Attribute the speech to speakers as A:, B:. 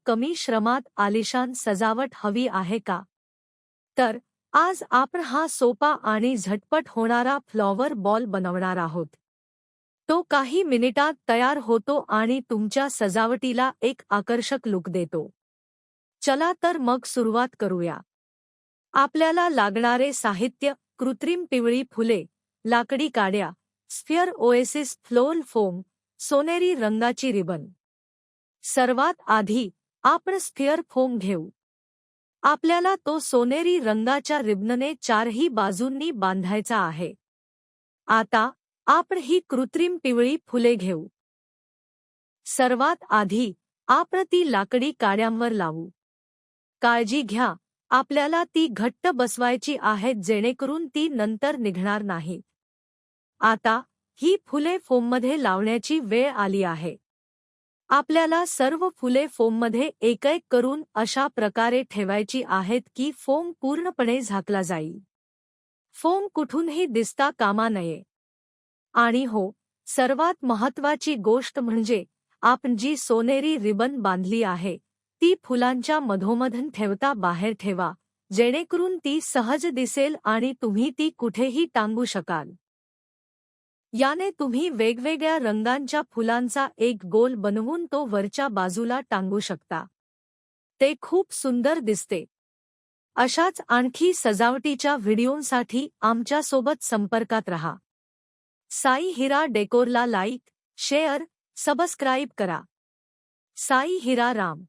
A: कमी श्रमात आलिशान सजावट हवी आहे का? तर आज आपण हा सोपा आणि झटपट होणारा फ्लॉवर बॉल बनवणार आहोत. तो काही मिनिटात तयार होतो आणि तुमच्या सजावटीला एक आकर्षक लुक देतो. चला तर मग सुरुवात करूया. आपल्याला लागणारे साहित्य: कृत्रिम पिवळी फुले, लाकडी काड्या, स्फिअर ओएसिस फ्लोर फोम, सोनेरी रंगाची रिबन. सर्वात आधी आपण स्फिअर फोम घेऊ. आपल्याला तो सोनेरी रंगाच्या रिबनने चारही बाजूंनी बांधायचा आहे. आता आपण ही कृत्रिम पिवळी फुले घेऊ. सर्वात आधी आपण ती लाकडी काड्यांवर लावू. काळजी घ्या, आपल्याला ती घट्ट बसवायची आहेत जेणेकरून ती नंतर निघणार नाही. आता ही फुले फोममध्ये लावण्याची वेळ आली आहे. आपल्याला सर्व फुले फोममध्ये एक-एक करून अशा प्रकारे ठेवायची आहेत की फोम पूर्णपणे झाकला जाईल. फोम कुठूनही दिसता कामा नये. आणि हो, सर्वात महत्त्वाची गोष्ट म्हणजे आपण जी सोनेरी रिबन बांधली आहे ती फुलांच्या मधोमध ठेवता बाहेर ठेवा, जेणेकरून ती सहज दिसेल आणि तुम्ही ती कुठेही टांगू शकाल. याने तुम्ही वेगवेगळ्या रंगांच्या फुलांचा एक गोल बनवून तो वरच्या बाजूला टांगू शकता. ते खूप सुंदर दिसते. अशाच आणखी सजावटीच्या व्हिडिओंसाठी आमच्यासोबत संपर्कात रहा. साई हिरा डेकोरला लाईक, शेअर, सबस्क्राईब करा. साई हिरा राम.